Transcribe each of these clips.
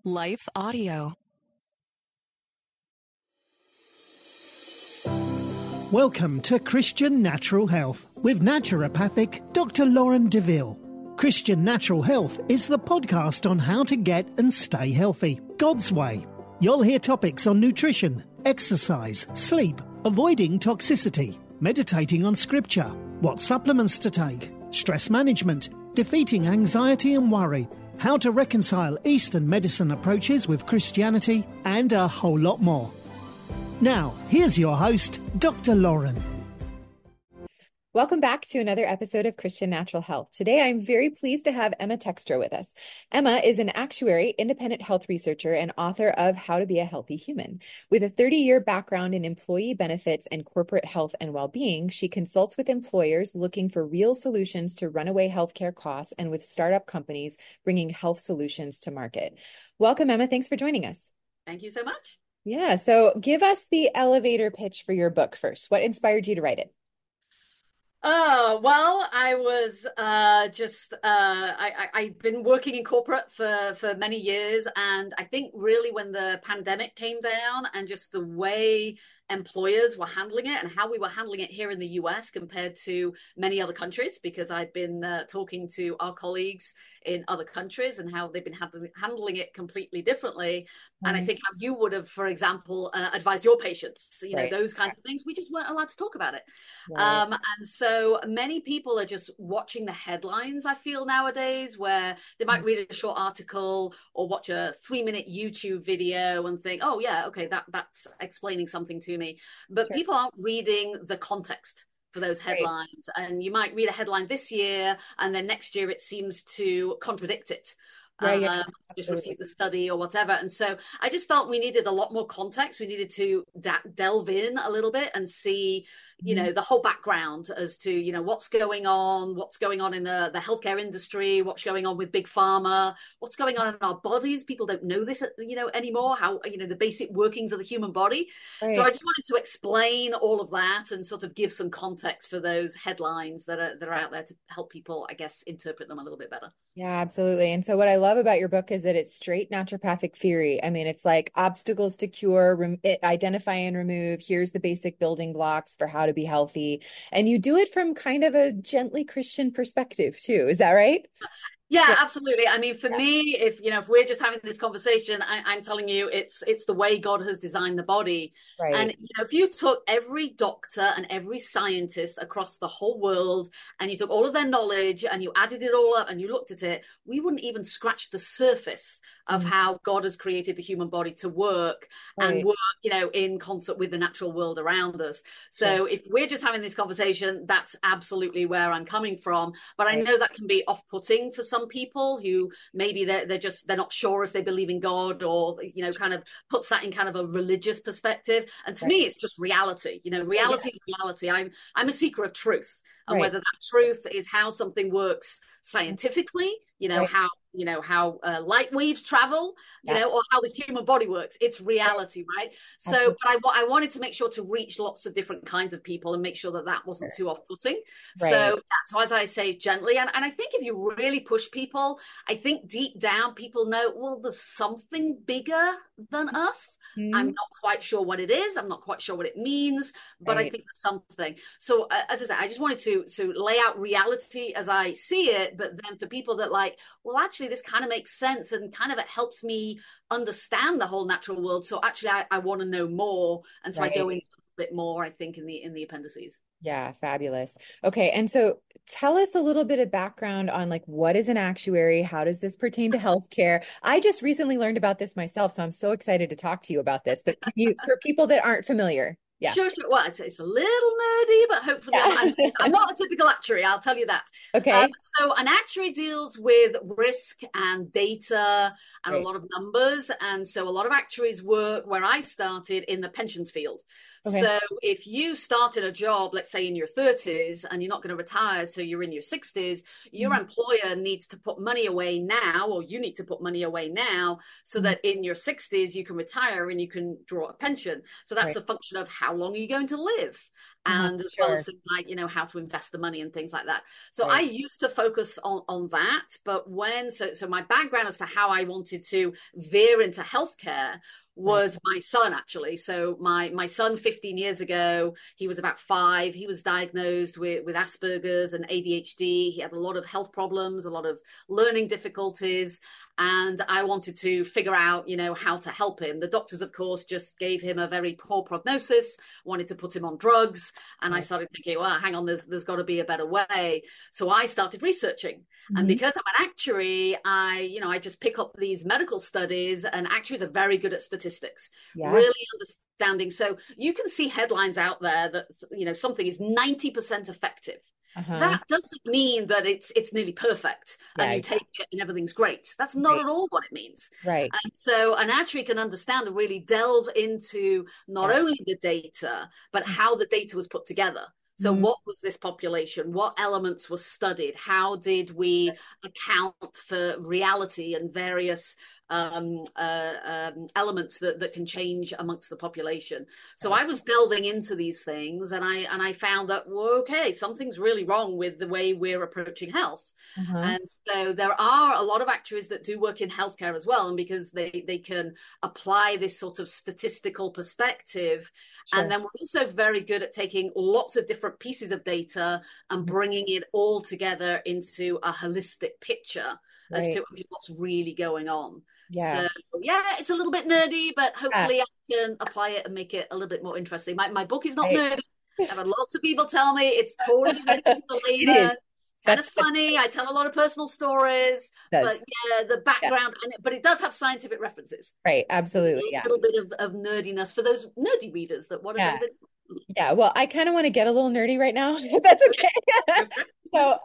Life Audio. Welcome to Christian Natural Health with naturopathic Dr. Lauren DeVille. Christian Natural Health is the podcast on how to get and stay healthy, God's way. You'll hear topics on nutrition, exercise, sleep, avoiding toxicity, meditating on scripture, what supplements to take, stress management, defeating anxiety and worry, how to reconcile Eastern medicine approaches with Christianity, and a whole lot more. Now, here's your host, Dr. Lauren. Welcome back to another episode of Christian Natural Health. Today, I'm very pleased to have Emma Tekstra with us. Emma is an actuary, independent health researcher, and author of How to Be a Healthy Human. With a 30-year background in employee benefits and corporate health and well-being, she consults with employers looking for real solutions to runaway healthcare costs and with startup companies bringing health solutions to market. Welcome, Emma. Thanks for joining us. Thank you so much. Yeah, so give us the elevator pitch for your book first. What inspired you to write it? Well, I was I've been working in corporate for many years. And I think really when the pandemic came down and just the way employers were handling it and how we were handling it here in the US compared to many other countries, because I'd been talking to our colleagues in other countries and how they've been handling it completely differently. Mm-hmm. And I think how you would have, for example, advised your patients, know, those kinds of things. We just weren't allowed to talk about it. Right. And so many people are just watching the headlines, I feel nowadays, where they might read a short article or watch a 3-minute YouTube video and think, oh yeah, okay, that's explaining something to me. But people aren't reading the context for those headlines. Right. And you might read a headline this year and then next year it seems to contradict it. Just refute the study or whatever. And so I just felt we needed a lot more context. We needed to delve in a little bit and see, the whole background as to, what's going on in the healthcare industry, what's going on with big pharma, what's going on in our bodies. People don't know this, anymore, how, the basic workings of the human body. Right. So I just wanted to explain all of that and sort of give some context for those headlines that are out there to help people, I guess, interpret them a little bit better. Yeah, absolutely. And so what I love about your book is that it's straight naturopathic theory. I mean, it's like obstacles to cure, identify and remove. Here's the basic building blocks for how to be healthy. And you do it from kind of a gently Christian perspective too. Is that right? Yeah, absolutely. I mean, for me, if we're just having this conversation, I'm telling you, it's the way God has designed the body. Right. And if you took every doctor and every scientist across the whole world and you took all of their knowledge and you added it all up and you looked at it, we wouldn't even scratch the surface of how God has created the human body to work and work, in concert with the natural world around us. So if we're just having this conversation, that's absolutely where I'm coming from. But I know that can be off-putting for some people who maybe they're not sure if they believe in God or, kind of puts that in kind of a religious perspective. And to me, it's just reality. Reality is reality. I'm a seeker of truth. And whether that truth is how something works scientifically, how light waves travel, or how the human body works. It's reality, right? So, but I wanted to make sure to reach lots of different kinds of people and make sure that wasn't too off-putting. So as I say, gently. And I think if you really push people, I think deep down people know, well, there's something bigger than us. I'm not quite sure what it is. I'm not quite sure what it means, but I think there's something. So as I said, I just wanted to lay out reality as I see it, but then for people that well, actually, this kind of makes sense and kind of it helps me understand the whole natural world. So actually, I want to know more. And so I go into a bit more, I think, in the appendices. Yeah, fabulous. Okay. And so tell us a little bit of background on what is an actuary? How does this pertain to healthcare? I just recently learned about this myself, so I'm so excited to talk to you about this. But for people that aren't familiar. Yeah. Sure. Well, it's a little nerdy, but hopefully I'm not a typical actuary. I'll tell you that. Okay. So an actuary deals with risk and data and a lot of numbers. And so a lot of actuaries work where I started in the pensions field. Okay. So if you started a job, let's say in your 30s, and you're not going to retire, so you're in your 60s, your employer needs to put money away now, or you need to put money away now, so that in your 60s you can retire and you can draw a pension. So that's a function of how long are you going to live, and as well as things like, how to invest the money and things like that. So I used to focus on that, but so my background as to how I wanted to veer into healthcare was my son, actually. So my son 15 years ago, he was about 5. He was diagnosed with Asperger's and ADHD. He had a lot of health problems, a lot of learning difficulties. And I wanted to figure out, how to help him. The doctors, of course, just gave him a very poor prognosis, wanted to put him on drugs. And I started thinking, well, hang on, there's got to be a better way. So I started researching. And because I'm an actuary, I just pick up these medical studies, and actuaries are very good at statistics, really understanding. So you can see headlines out there that, something is 90% effective. That doesn't mean that it's nearly perfect and you take it and everything's great. That's not at all what it means. Right. And so an actuary can understand and really delve into not only the data, but how the data was put together. So what was this population? What elements were studied? How did we account for reality and various elements that can change amongst the population? So I was delving into these things, and I found that, well, okay, something's really wrong with the way we're approaching health. And so there are a lot of actuaries that do work in healthcare as well, and because they can apply this sort of statistical perspective. And then we're also very good at taking lots of different pieces of data and bringing it all together into a holistic picture as to what's really going on. So it's a little bit nerdy, but hopefully I can apply it and make it a little bit more interesting. My book is not nerdy. I've had lots of people tell me it's totally written to the layman. Kind of funny. I tell a lot of personal stories, but the background, but it does have scientific references. Right. Absolutely. A little bit of nerdiness for those nerdy readers that want a little bit. Yeah. Well, I kind of want to get a little nerdy right now, if that's okay. So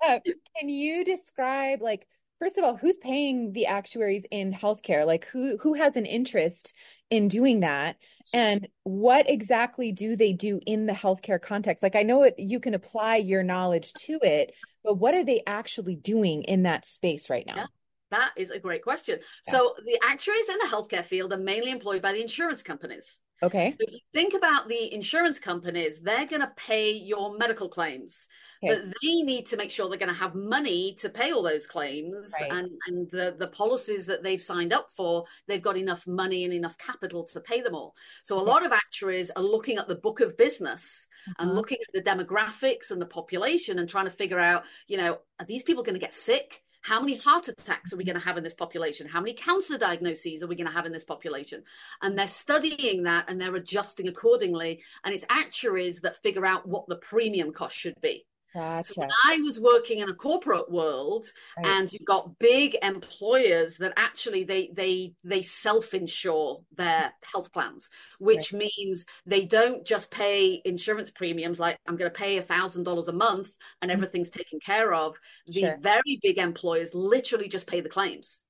can you describe, like, first of all, who's paying the actuaries in healthcare? Like who has an interest in doing that? And what exactly do they do in the healthcare context? Like, I know you can apply your knowledge to it, but what are they actually doing in that space right now? Yeah, that is a great question. So the actuaries in the healthcare field are mainly employed by the insurance companies. Okay. So if you think about the insurance companies, they're going to pay your medical claims, but they need to make sure they're going to have money to pay all those claims, and the policies that they've signed up for, they've got enough money and enough capital to pay them all. So a lot of actuaries are looking at the book of business and looking at the demographics and the population and trying to figure out, are these people going to get sick? How many heart attacks are we going to have in this population? How many cancer diagnoses are we going to have in this population? And they're studying that and they're adjusting accordingly. And it's actuaries that figure out what the premium cost should be. Gotcha. So when I was working in a corporate world, and you've got big employers that actually they self-insure their health plans, which means they don't just pay insurance premiums like I'm going to pay $1,000 a month and everything's taken care of. The very big employers literally just pay the claims.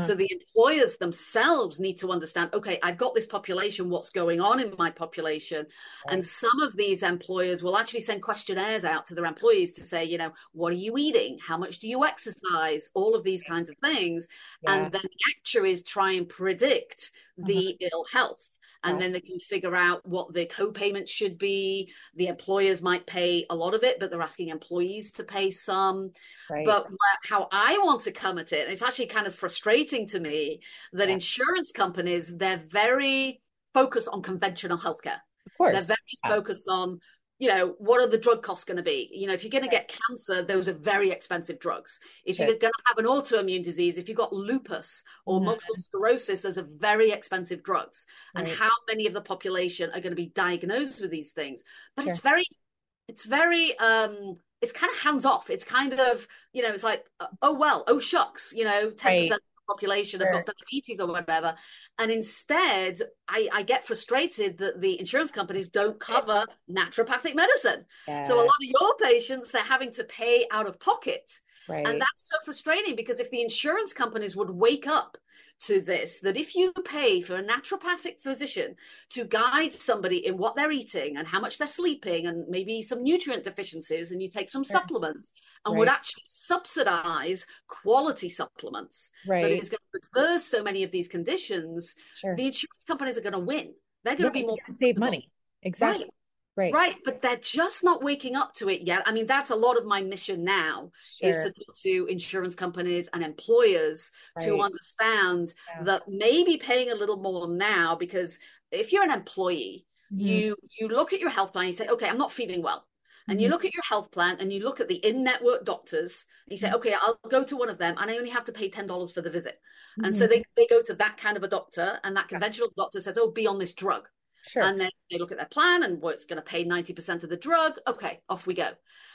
So the employers themselves need to understand, okay, I've got this population, what's going on in my population? And some of these employers will actually send questionnaires out to their employees to say, what are you eating? How much do you exercise? All of these kinds of things. And then the actuaries try and predict the ill health. And then they can figure out what the co-payment should be. The employers might pay a lot of it, but they're asking employees to pay some. But how I want to come at it, it's actually kind of frustrating to me that insurance companies, they're very focused on conventional healthcare. Of course. They're very focused on, what are the drug costs going to be? If you're going to get cancer, those are very expensive drugs. If you're going to have an autoimmune disease, if you've got lupus or multiple sclerosis, those are very expensive drugs. And how many of the population are going to be diagnosed with these things? But it's very, it's kind of hands off. It's kind of, it's like, oh shucks, 10% of the population have got diabetes or whatever. And instead, I get frustrated that the insurance companies don't cover naturopathic medicine. So a lot of your patients, they're having to pay out of pocket And that's so frustrating, because if the insurance companies would wake up to this, that if you pay for a naturopathic physician to guide somebody in what they're eating and how much they're sleeping and maybe some nutrient deficiencies, and you take some supplements and would actually subsidize quality supplements that is going to reverse so many of these conditions, the insurance companies are going to win. They're going to be more save money. Exactly. Right. But they're just not waking up to it yet. I mean, that's a lot of my mission now, is to talk to insurance companies and employers to understand that maybe paying a little more now, because if you're an employee, you look at your health plan, you say, okay, I'm not feeling well. And you look at your health plan and you look at the in-network doctors and you say, okay, I'll go to one of them and I only have to pay $10 for the visit. And so they go to that kind of a doctor, and that conventional doctor says, oh, be on this drug. And then they look at their plan and it's going to pay 90% of the drug. Okay, off we go.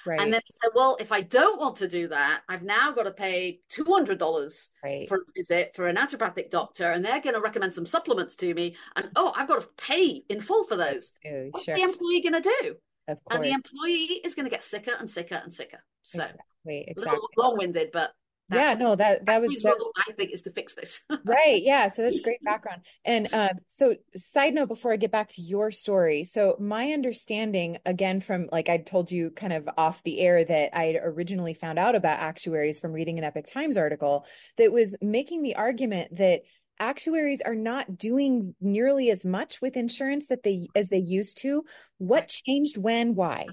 And then they say, well, if I don't want to do that, I've now got to pay $200 for a visit for a naturopathic doctor, and they're going to recommend some supplements to me. And I've got to pay in full for those. What's the employee going to do? Of course. And the employee is going to get sicker and sicker and sicker. So exactly. A little long-winded, but that was what I think is to fix this. Yeah. So that's great background. And so side note, before I get back to your story. So my understanding, again, from like I told you kind of off the air, that I had originally found out about actuaries from reading an Epic Times article that was making the argument that actuaries are not doing nearly as much with insurance as they used to. What changed, when, why?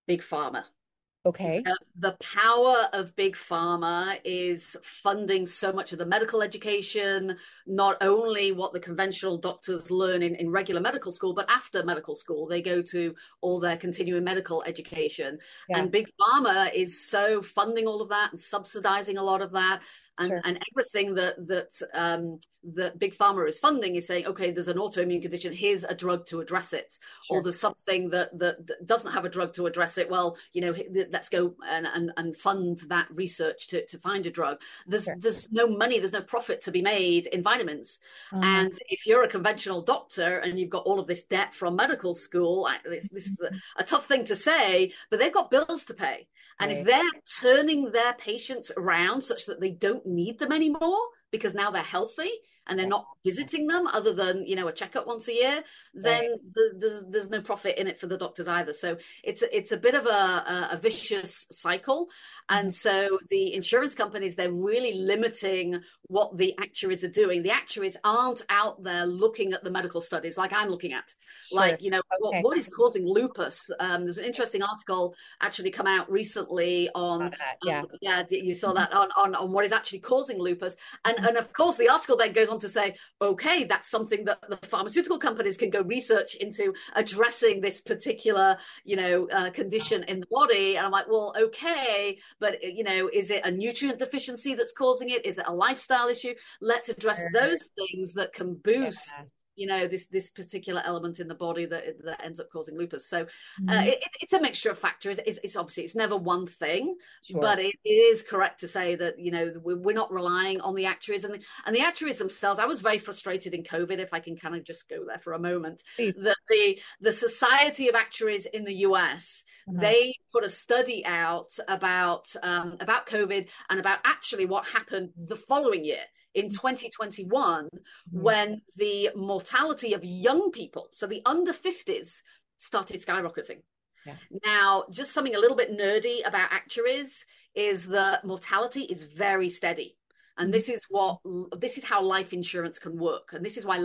Big Pharma. Okay. The power of Big Pharma is funding so much of the medical education, not only what the conventional doctors learn in regular medical school, but after medical school, they go to all their continuing medical education. And Big Pharma is so funding all of that and subsidizing a lot of that. And everything that Big Pharma is funding is saying, okay, there's an autoimmune condition, here's a drug to address it. Or there's something that doesn't have a drug to address it. Well, let's go and fund that research to find a drug. There's no money, there's no profit to be made in vitamins. And if you're a conventional doctor and you've got all of this debt from medical school, this is a tough thing to say, but they've got bills to pay. And if they're turning their patients around such that they don't need them anymore because now they're healthy and they're not visiting them other than, a checkup once a year, then there's no profit in it for the doctors either. So it's a bit of a vicious cycle. And so the insurance companies, they're really limiting what the actuaries are doing. The actuaries aren't out there looking at the medical studies like I'm looking at. Like, what is causing lupus? There's an interesting article actually come out recently on, you saw that on what is actually causing lupus. And of course, the article then goes on to say, okay, that's something that the pharmaceutical companies can go research into addressing this particular, condition in the body. And I'm like, well, okay, but, is it a nutrient deficiency that's causing it? Is it a lifestyle issue? Let's address those things that can boost this particular element in the body that ends up causing lupus. So it's a mixture of factors. It's obviously, it's never one thing, but it is correct to say that, we're not relying on the actuaries and the actuaries themselves. I was very frustrated in COVID, if I can kind of just go there for a moment, that the Society of Actuaries in the US, they put a study out about COVID and about actually what happened the following year. In 2021, when the mortality of young people, so the under 50s, started skyrocketing. Now, just something a little bit nerdy about actuaries is that mortality is very steady. And this is how life insurance can work. And this is why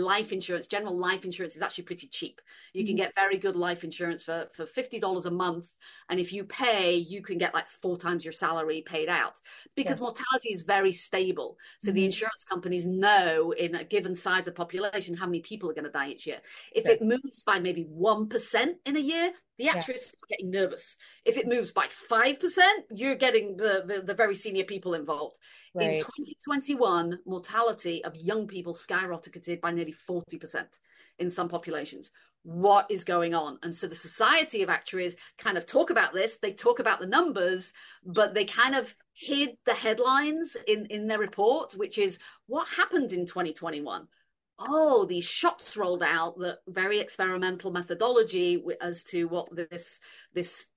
general life insurance is actually pretty cheap. You can get very good life insurance for $50 a month. And if you pay, you can get like 4 times your salary paid out because mortality is very stable. So the insurance companies know in a given size of population, how many people are going to die each year. If it moves by maybe 1% in a year, the actuaries are getting nervous. If it moves by 5%, you're getting the very senior people involved. In 2021, mortality of young people skyrocketed by nearly 40% in some populations. What is going on? And so the Society of Actuaries kind of talk about this. They talk about the numbers, but they kind of hid the headlines in their report, which is what happened in 2021. oh, these shots rolled out, that very experimental methodology as to what this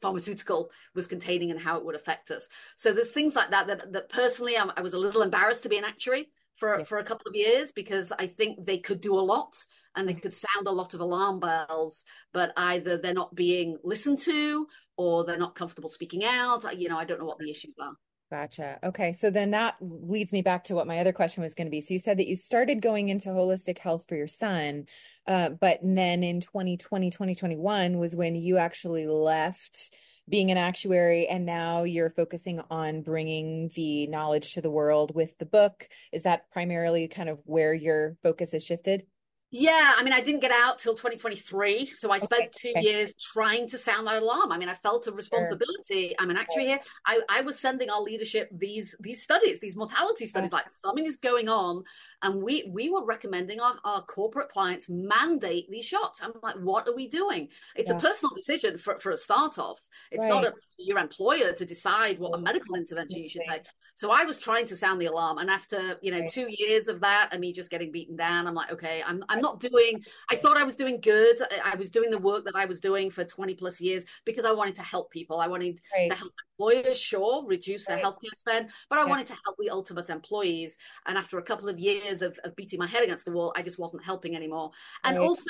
pharmaceutical was containing and how it would affect us. So there's things like that personally I was a little embarrassed to be an actuary for a couple of years, because I think they could do a lot and they could sound a lot of alarm bells, but either they're not being listened to or they're not comfortable speaking out. I don't know what the issues are. Gotcha. Okay. So then that leads me back to what my other question was going to be. So you said that you started going into holistic health for your son, but then in 2020, 2021 was when you actually left being an actuary, and now you're focusing on bringing the knowledge to the world with the book. Is that primarily kind of where your focus has shifted? Yeah, I mean, I didn't get out till 2023. So I spent 2 years trying to sound that alarm. I mean, I felt a responsibility. I'm an actuary here. I was sending our leadership these studies, these mortality studies, like something is going on. And we were recommending our corporate clients mandate these shots. I'm like, what are we doing? It's a personal decision for a start off. It's not up to your employer to decide what a medical intervention you should take. So I was trying to sound the alarm. And after, 2 years of that and me just getting beaten down, I'm like, okay, I'm not doing, I thought I was doing good. I was doing the work that I was doing for 20 plus years because I wanted to help people. I wanted to help employers, sure, reduce their healthcare spend, but I wanted to help the ultimate employees. And after a couple of years of beating my head against the wall, I just wasn't helping anymore. And also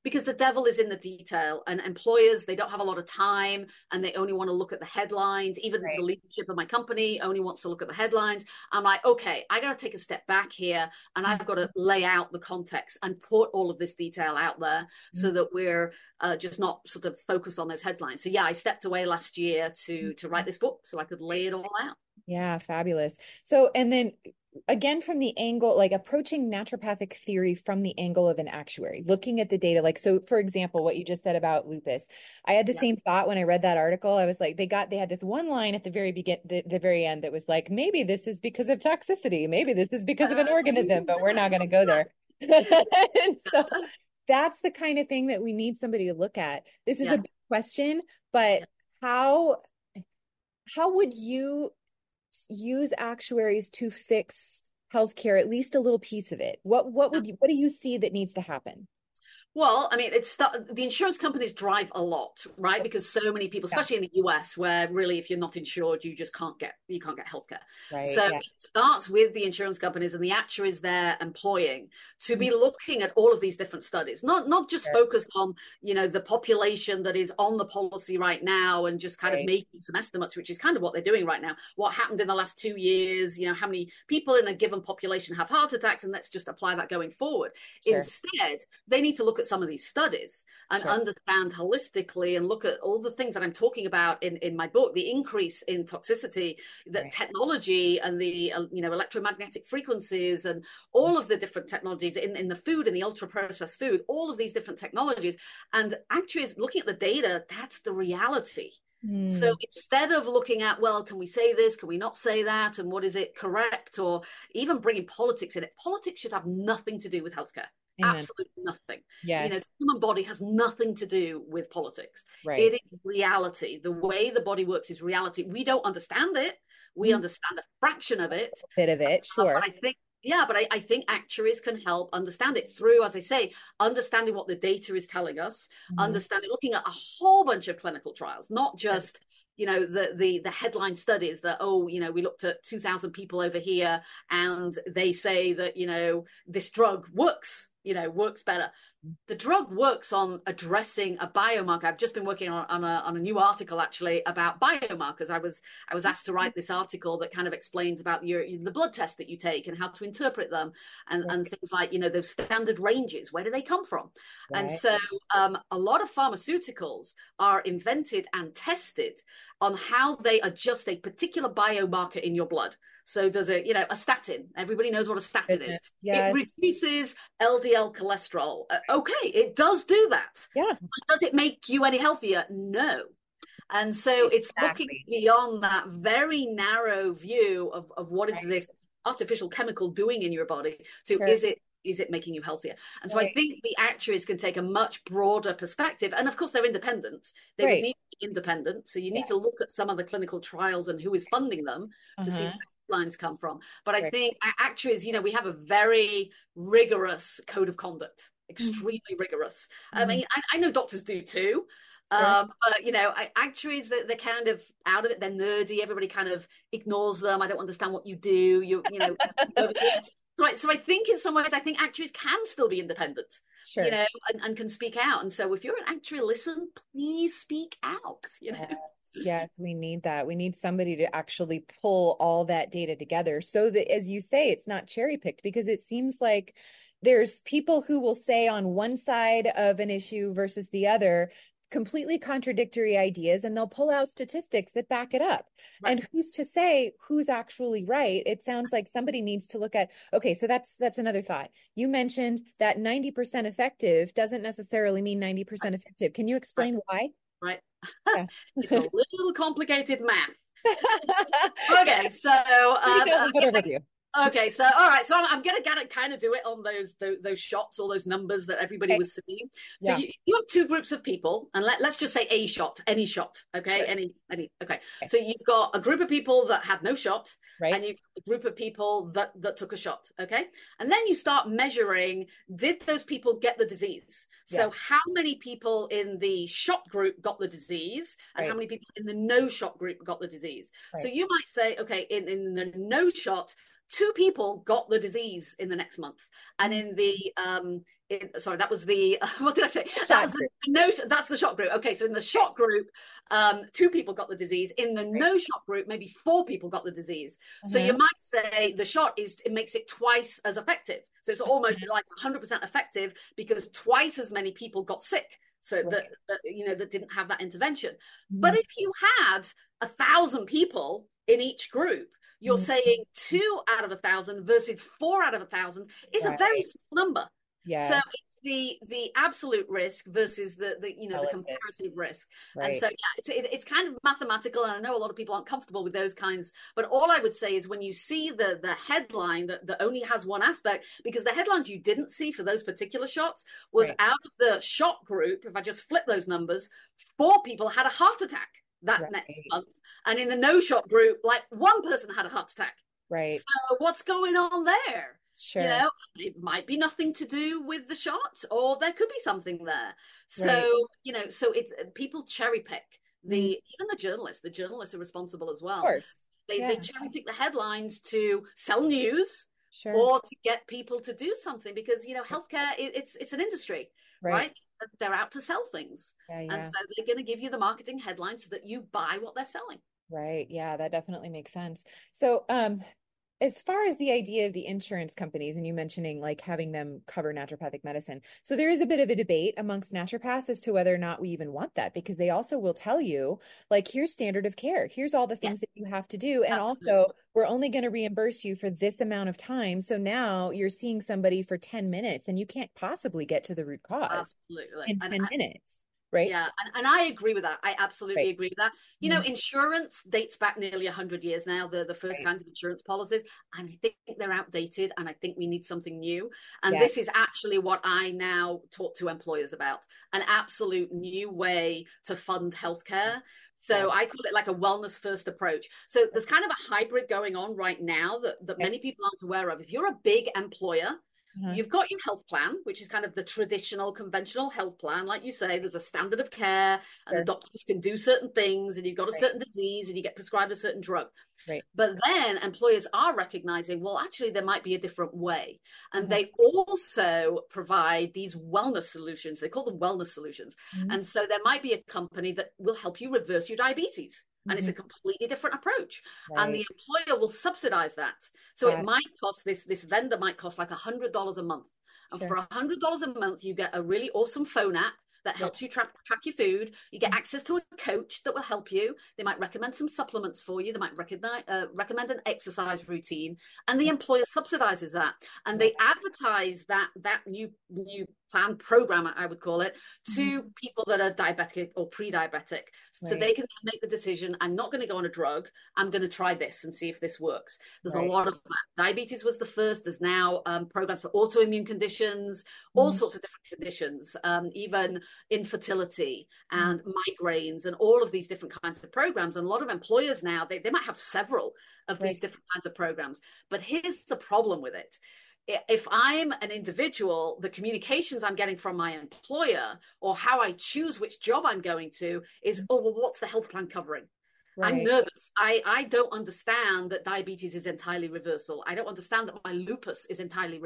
because the devil is in the detail, and employers, they don't have a lot of time and they only want to look at the headlines. Even the leadership of my company only wants to look at the headlines. I'm like, okay, I got to take a step back here, and I've got to lay out the context and put all of this detail out there so that we're just not sort of focused on those headlines. So yeah, I stepped away last year to write this book so I could lay it all out. Yeah, fabulous. So, and then again, from the angle, like approaching naturopathic theory from the angle of an actuary, looking at the data, like, so for example, what you just said about lupus, I had the same thought when I read that article. I was like, they had this one line at the very end that was like, maybe this is because of toxicity. Maybe this is because of an organism, but we're not going to go there. And so that's the kind of thing that we need somebody to look at. This is a big question, but how would you use actuaries to fix healthcare, at least a little piece of it? What do you see that needs to happen? Well, I mean, the insurance companies drive a lot, right? Because so many people, especially in the US, where really, if you're not insured, you can't get healthcare. Right, so it starts with the insurance companies and the actuaries they're employing to be looking at all of these different studies, not just focused on, the population that is on the policy right now and just kind of making some estimates, which is kind of what they're doing right now. What happened in the last 2 years, how many people in a given population have heart attacks, and let's just apply that going forward. Instead, they need to look at some of these studies and understand holistically and look at all the things that I'm talking about in my book, the increase in toxicity, the technology and the electromagnetic frequencies and all of the different technologies in the food and the ultra processed food, all of these different technologies. And actually looking at the data, that's the reality. So instead of looking at, well, can we say this? Can we not say that? And what is it correct? Or even bringing politics in it. Politics should have nothing to do with healthcare. Amen. Absolutely nothing. Yes. The human body has nothing to do with politics. Right. It is reality. The way the body works is reality. We don't understand it. We understand a fraction of it. A bit of it, sure. But I think actuaries can help understand it through, as I say, understanding what the data is telling us, looking at a whole bunch of clinical trials, not just the headline studies that, we looked at 2,000 people over here and they say that, this drug works better. The drug works on addressing a biomarker. I've just been working on a new article actually about biomarkers. I was asked to write this article that kind of explains about the blood tests that you take and how to interpret them and things like, those standard ranges. Where do they come from? Right. And so a lot of pharmaceuticals are invented and tested on how they adjust a particular biomarker in your blood. So does a statin. Everybody knows what a statin is. Yes. It reduces LDL cholesterol. Okay, it does do that. Yeah. But does it make you any healthier? No. And so it's looking beyond that very narrow view of what is this artificial chemical doing in your body to is it making you healthier? And so I think the actuaries can take a much broader perspective. And of course, they're independent. They would need to be independent. So you need to look at some of the clinical trials and who is funding them to see guidelines come from. But I think actuaries, we have a very rigorous code of conduct, extremely rigorous. I mean, I know doctors do too. But actuaries, they're kind of out of it. They're nerdy. Everybody kind of ignores them. I don't understand what you do. So I think in some ways, I think actuaries can still be independent, and can speak out. And so if you're an actuary, listen, please speak out, Yes, we need that. We need somebody to actually pull all that data together so that, as you say, it's not cherry picked, because it seems like there's people who will say on one side of an issue versus the other completely contradictory ideas, and they'll pull out statistics that back it up. Right. And who's to say who's actually right? It sounds like somebody needs to look at, okay, so that's another thought. You mentioned that 90% effective doesn't necessarily mean 90% effective. Can you explain why? Right. Yeah. It's a little complicated math. Okay, so okay, so all right, so I'm gonna kind of do it on those shots, all those numbers that everybody was seeing. So you have two groups of people, and let's just say any shot, okay, sure. any okay. So you've got a group of people that had no shot, and you a group of people that took a shot, okay, and then you start measuring, did those people get the disease? So how many people in the shot group got the disease, and how many people in the no shot group got the disease? So you might say, okay, in the no shot, 2 people got the disease in the next month, and in the that was the what did I say? That's the shot group. Okay, so in the shot group, 2 people got the disease. In the no shot group, maybe 4 people got the disease. So you might say the shot it makes it twice as effective. So it's almost like 100% effective because twice as many people got sick. So that didn't have that intervention. But if you had 1,000 people in each group, you're saying 2 out of 1,000 versus 4 out of 1,000 is a very small number. Yeah. So it's the absolute risk versus the comparative risk. And so it's kind of mathematical, and I know a lot of people aren't comfortable with those kinds. But all I would say is when you see the headline that only has one aspect, because the headlines you didn't see for those particular shots was out of the shot group. If I just flip those numbers, 4 people had a heart attack that next month. And in the no shot group, like 1 person had a heart attack. Right. So what's going on there? Sure. It might be nothing to do with the shot, or there could be something there. So, so it's people cherry pick even the journalists. The journalists are responsible as well. Of course. They cherry pick the headlines to sell news or to get people to do something, because, healthcare, it's an industry, right? They're out to sell things. And so they're going to give you the marketing headlines so that you buy what they're selling. Right. Yeah, that definitely makes sense. So, as far as the idea of the insurance companies, and you mentioning like having them cover naturopathic medicine. So there is a bit of a debate amongst naturopaths as to whether or not we even want that, because they also will tell you, like, here's standard of care. Here's all the things that you have to do. And also, we're only going to reimburse you for this amount of time. So now you're seeing somebody for 10 minutes and you can't possibly get to the root cause in 10 minutes. Right. Yeah. And I agree with that. I absolutely agree with that. Insurance dates back nearly 100 years now, the first kinds of insurance policies. And I think they're outdated, and I think we need something new. And this is actually what I now talk to employers about, an absolute new way to fund healthcare. So I call it like a wellness first approach. So there's kind of a hybrid going on right now that many people aren't aware of. If you're a big employer, you've got your health plan, which is kind of the traditional, conventional health plan. Like you say, there's a standard of care, and the doctors can do certain things, and you've got a certain disease, and you get prescribed a certain drug. Right. But then employers are recognizing, well, actually, there might be a different way. And they also provide these wellness solutions. They call them wellness solutions. And so there might be a company that will help you reverse your diabetes. And it's a completely different approach. And the employer will subsidize that. So it might cost, this vendor might cost like $100 a month. And for $100 a month, you get a really awesome phone app that helps you track your food. You get access to a coach that will help you. They might recommend some supplements for you. They might recommend an exercise routine. And the employer subsidizes that. And they advertise that new plan program, I would call it, to people that are diabetic or pre-diabetic. So they can make the decision, I'm not going to go on a drug, I'm going to try this and see if this works. There's a lot of that. Diabetes was the first. There's now programs for autoimmune conditions, all sorts of different conditions, even infertility and migraines and all of these different kinds of programs. And a lot of employers now, they might have several of these different kinds of programs. But here's the problem with it. If I'm an individual, the communications I'm getting from my employer or how I choose which job I'm going to is, oh, well, what's the health plan covering? I'm nervous. I don't understand that diabetes is entirely reversible. I don't understand that my lupus is entirely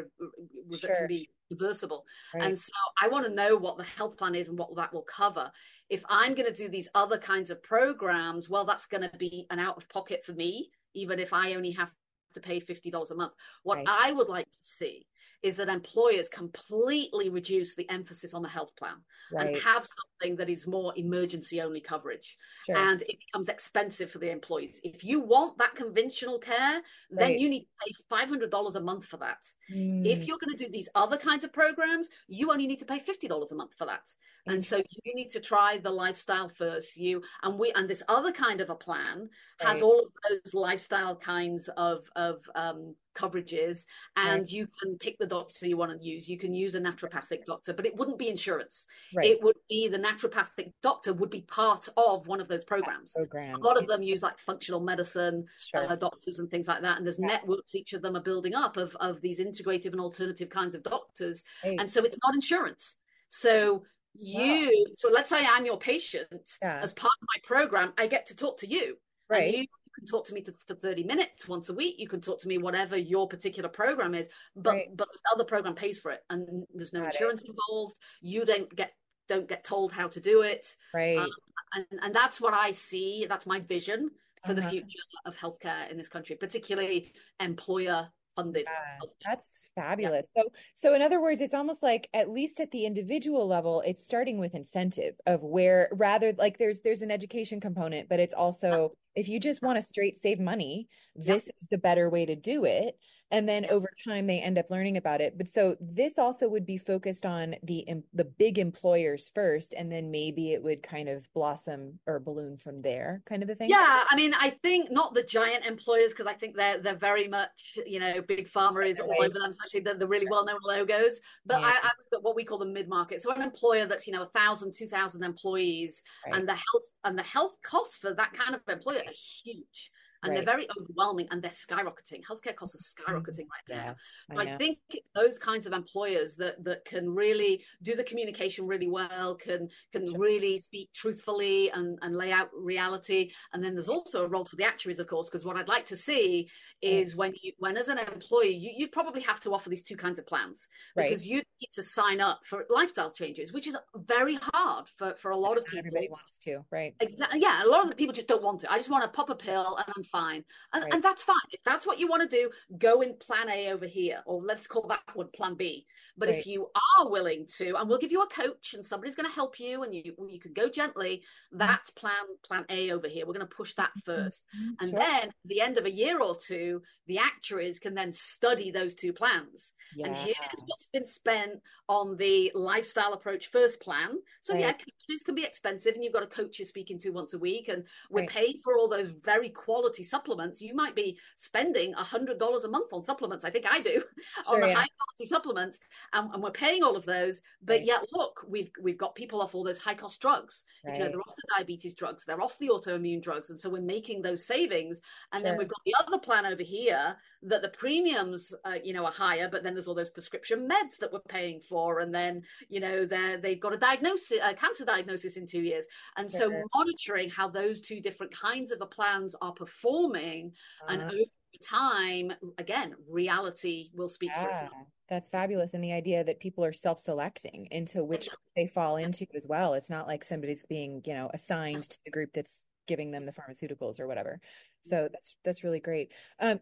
can be reversible. And so I want to know what the health plan is and what that will cover. If I'm going to do these other kinds of programs, well, that's going to be an out of pocket for me, even if I only have to pay $50 a month. What I would like to see is that employers completely reduce the emphasis on the health plan and have something that is more emergency only coverage. And it becomes expensive for the employees. If you want that conventional care, then you need to pay $500 a month for that. If you're going to do these other kinds of programs, you only need to pay $50 a month for that. And so you need to try the lifestyle first. And this other kind of a plan has all of those lifestyle kinds of coverages, and you can pick the doctor you want to use. You can use a naturopathic doctor, but it wouldn't be insurance. It would be the naturopathic doctor would be part of one of those programs. A lot of them use like functional medicine doctors and things like that. And there's networks each of them are building up of these integrative and alternative kinds of doctors. And so it's not insurance. So so let's say I'm your patient. As part of my program, I get to talk to you. And you can talk to me for 30 minutes once a week. You can talk to me whatever your particular program is, but the other program pays for it, and there's no insurance involved. You don't get told how to do it. And that's what I see. That's my vision for the future of healthcare in this country, particularly employer funded. That's fabulous. So in other words, it's almost like, at least at the individual level, it's starting with incentive of where, rather like there's an education component, but it's also, if you just want to straight save money, this is the better way to do it. And then over time, they end up learning about it. But so this also would be focused on the big employers first, and then maybe it would kind of blossom or balloon from there, kind of a thing. Yeah, I mean, I think not the giant employers, because I think they're very much, big pharma is all over them, especially the really well-known logos. But I look at what we call the mid-market. So an employer that's 1,000, 2,000 employees, and the health costs for that kind of employer are huge. And they're very overwhelming, and they're skyrocketing. Healthcare costs are skyrocketing right now. So I think those kinds of employers that can really do the communication really well, can really speak truthfully and lay out reality. And then there's also a role for the actuaries, of course, because what I'd like to see is when as an employee, you probably have to offer these two kinds of plans, because you need to sign up for lifestyle changes, which is very hard for a lot of people. Everybody wants to, Exactly. Yeah, a lot of the people just don't want to. I just want to pop a pill and I'm fine. And that's fine. If that's what you want to do, go in plan A over here, or let's call that one plan B. But if you are willing to, and we'll give you a coach and somebody's going to help you, and you can go gently, that's plan A over here. We're going to push that first. And then at the end of a year or two, the actuaries can then study those two plans. And here's what's been spent on the lifestyle approach first plan. So coaches can be expensive, and you've got a coach you're speaking to once a week, and we're paying for all those very quality supplements. You might be spending $100 a month on supplements. I think I do on the high quality supplements, and we're paying all of those. But yet, look, we've got people off all those high cost drugs. They're off the diabetes drugs, they're off the autoimmune drugs, and so we're making those savings. And then we've got the other plan over here that the premiums are higher, but then there's all those prescription meds that we're paying for, and then they've got a cancer diagnosis in 2 years. And so monitoring how those two different kinds of the plans are performing, and over time, again, reality will speak for itself. That's fabulous. And the idea that people are self-selecting into which they fall into as well. It's not like somebody's being, assigned to the group that's giving them the pharmaceuticals or whatever. So that's really great.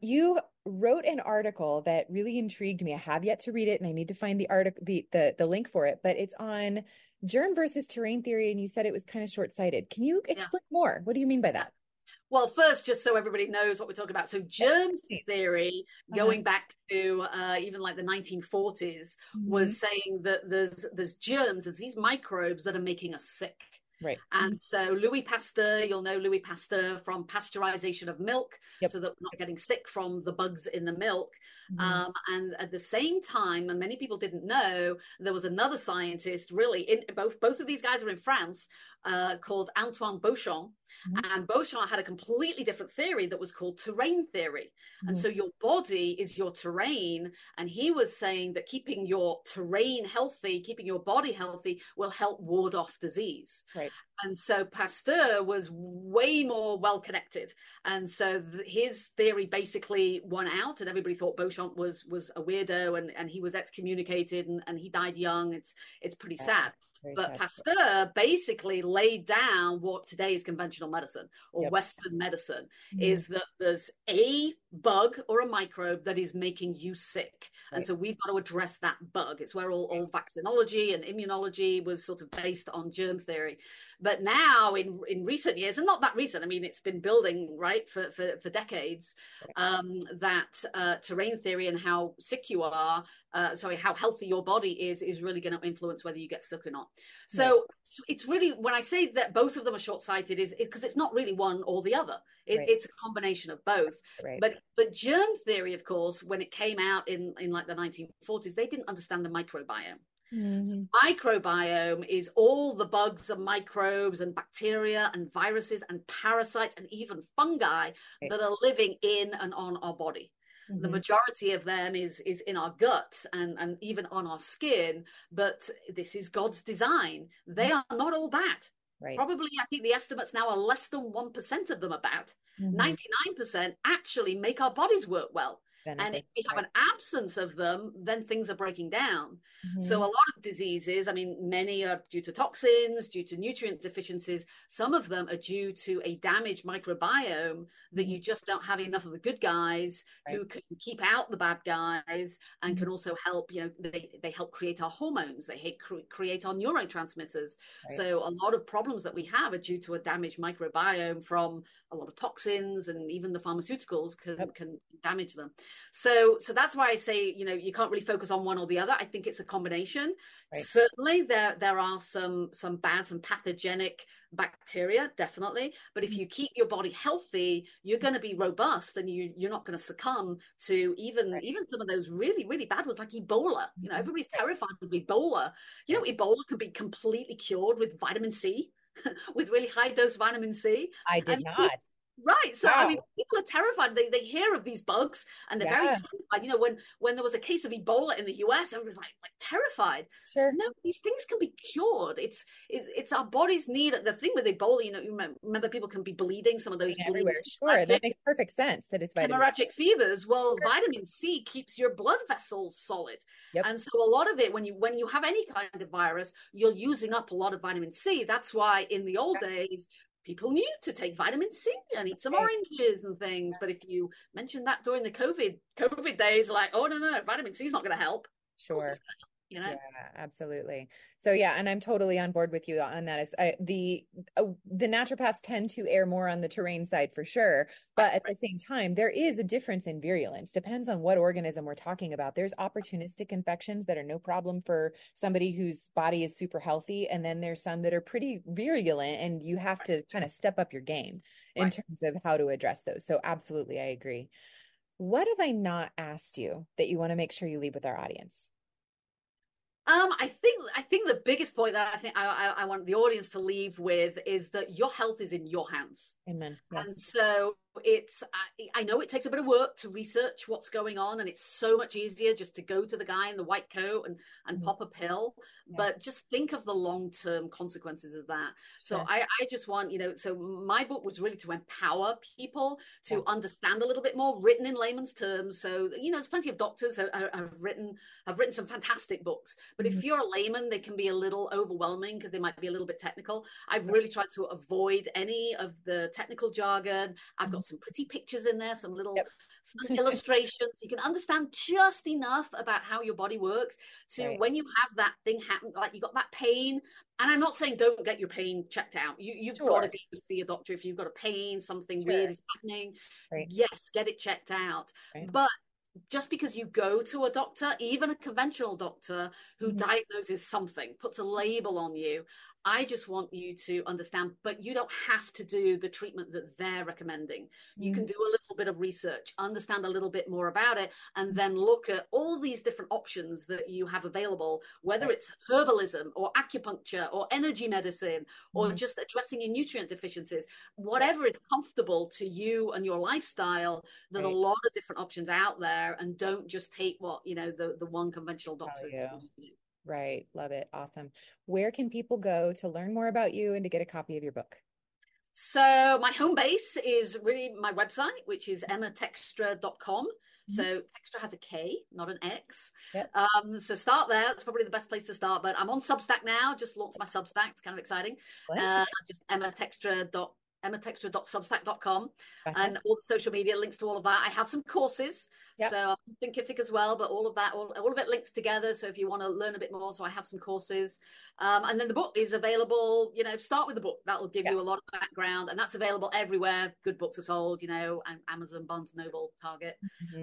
You wrote an article that really intrigued me. I have yet to read it, and I need to find the article, the link for it, but it's on germ versus terrain theory. And you said it was kind of short-sighted. Can you explain more? What do you mean by that? Well, first, just so everybody knows what we're talking about. So germ theory, going back to even like the 1940s, was saying that there's germs, there's these microbes that are making us sick. Right. And so Louis Pasteur, you'll know Louis Pasteur from pasteurization of milk, so that we're not getting sick from the bugs in the milk. And at the same time, and many people didn't know, there was another scientist, really, both of these guys are in France, called Antoine Beauchamp. And Beauchamp had a completely different theory that was called terrain theory. And so your body is your terrain. And he was saying that keeping your terrain healthy, keeping your body healthy, will help ward off disease. Right. And so Pasteur was way more well connected. And so his theory basically won out, and everybody thought Beauchamp was a weirdo, and he was excommunicated, and he died young. It's pretty sad. But Pasteur basically laid down what today is conventional medicine or Western medicine, is that there's a bug or a microbe that is making you sick. And so we've got to address that bug. It's where all vaccinology and immunology was sort of based on germ theory. But now in recent years, and not that recent, I mean, it's been building, right, for decades, that terrain theory and how sick you are, how healthy your body is really going to influence whether you get sick or not. So it's really, when I say that both of them are short-sighted, is because it's not really one or the other. It's a combination of both. But germ theory, of course, when it came out in like the 1940s, they didn't understand the microbiome. So microbiome is all the bugs and microbes and bacteria and viruses and parasites and even fungi that are living in and on our body. The majority of them is in our gut and even on our skin, but this is God's design. They are not all bad. Probably, I think the estimates now are less than 1% of them are bad. 99% actually make our bodies work well. And if we have an absence of them, then things are breaking down. So a lot of diseases, I mean, many are due to toxins, due to nutrient deficiencies. Some of them are due to a damaged microbiome that you just don't have enough of the good guys who can keep out the bad guys and can also help, they help create our hormones. They create our neurotransmitters. So a lot of problems that we have are due to a damaged microbiome from a lot of toxins, and even the pharmaceuticals can damage them. So that's why I say, you can't really focus on one or the other. I think it's a combination. Certainly there are some bad, some pathogenic bacteria, definitely. But if you keep your body healthy, you're going to be robust, and you're not going to succumb to even some of those really, really bad ones like Ebola. Everybody's terrified of Ebola. Ebola can be completely cured with vitamin C, with really high dose vitamin C. I did not. Right. So, I mean, people are terrified. They hear of these bugs and they're very terrified. When there was a case of Ebola in the US, everyone was like terrified. No, these things can be cured. It's our body's need. The thing with Ebola, you remember people can be bleeding, some of those everywhere. That makes perfect sense that it's hemorrhagic fevers. Well, vitamin C keeps your blood vessels solid. And so a lot of it, when you have any kind of virus, you're using up a lot of vitamin C. That's why in the old days, people knew to take vitamin C and eat some oranges and things. But if you mentioned that during the COVID days, like, oh, no, vitamin C is not going to help. Yeah, absolutely. So yeah, and I'm totally on board with you on that. The naturopaths tend to err more on the terrain side for sure, but at the same time, there is a difference in virulence. Depends on what organism we're talking about. There's opportunistic infections that are no problem for somebody whose body is super healthy, and then there's some that are pretty virulent, and you have to kind of step up your game in terms of how to address those. So absolutely, I agree. What have I not asked you that you want to make sure you leave with our audience? I think the biggest point that I want the audience to leave with is that your health is in your hands. Amen. Yes. And so I know it takes a bit of work to research what's going on, and it's so much easier just to go to the guy in the white coat and pop a pill, but just think of the long-term consequences of that. So I just want, so my book was really to empower people to understand a little bit more, written in layman's terms. So, there's plenty of doctors who have written some fantastic books, but if you're a layman, they can be a little overwhelming because they might be a little bit technical. I've really tried to avoid any of the technical jargon. I've got some pretty pictures in there, some little illustrations. You can understand just enough about how your body works. So when you have that thing happen, like you got that pain, and I'm not saying don't get your pain checked out. You've got to go see a doctor if you've got a pain, something weird is happening. Yes, get it checked out. But just because you go to a doctor, even a conventional doctor who diagnoses something, puts a label on you, I just want you to understand, but you don't have to do the treatment that they're recommending. You can do a little bit of research, understand a little bit more about it, and then look at all these different options that you have available, whether it's herbalism or acupuncture or energy medicine or just addressing your nutrient deficiencies, whatever is comfortable to you and your lifestyle. There's a lot of different options out there, and don't just take what, the one conventional doctor is telling you. Right. Love it. Awesome. Where can people go to learn more about you and to get a copy of your book? So my home base is really my website, which is emmatekstra.com. So Tekstra has a K, not an X. So start there. That's probably the best place to start. But I'm on Substack now. Just launched my Substack. It's kind of exciting. Just emmatekstra.substack.com and all the social media links to all of that. I have some courses, so Thinkific as well, but all of that, all of it links together. So if you want to learn a bit more, so I have some courses, and then the book is available. Start with the book. That will give you a lot of background, and that's available everywhere good books are sold. Amazon, Barnes & Noble, Target,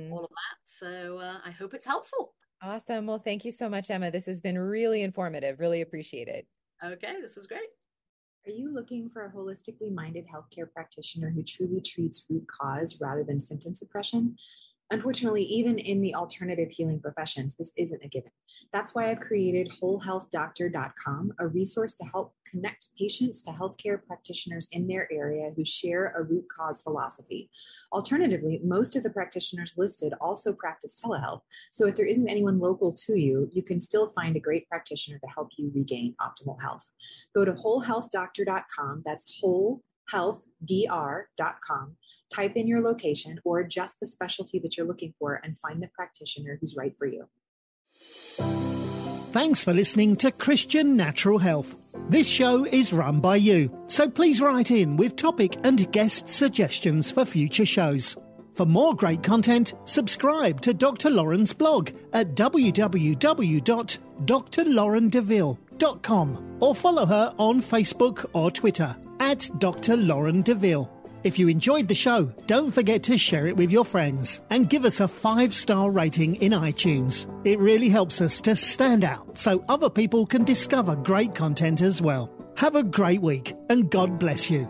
all of that. So I hope it's helpful. Awesome. Well, thank you so much, Emma. This has been really informative. Really appreciate it. Okay, this was great. Are you looking for a holistically minded healthcare practitioner who truly treats root cause rather than symptom suppression? Unfortunately, even in the alternative healing professions, this isn't a given. That's why I've created wholehealthdoctor.com, a resource to help connect patients to healthcare practitioners in their area who share a root cause philosophy. Alternatively, most of the practitioners listed also practice telehealth. So if there isn't anyone local to you, you can still find a great practitioner to help you regain optimal health. Go to wholehealthdoctor.com. That's wholehealthdr.com. Type in your location or adjust the specialty that you're looking for and find the practitioner who's right for you. Thanks for listening to Christian Natural Health. This show is run by you, so please write in with topic and guest suggestions for future shows. For more great content, subscribe to Dr. Lauren's blog at www.drlaurendeville.com or follow her on Facebook or Twitter at Dr. Lauren Deville. If you enjoyed the show, don't forget to share it with your friends and give us a 5-star rating in iTunes. It really helps us to stand out so other people can discover great content as well. Have a great week and God bless you.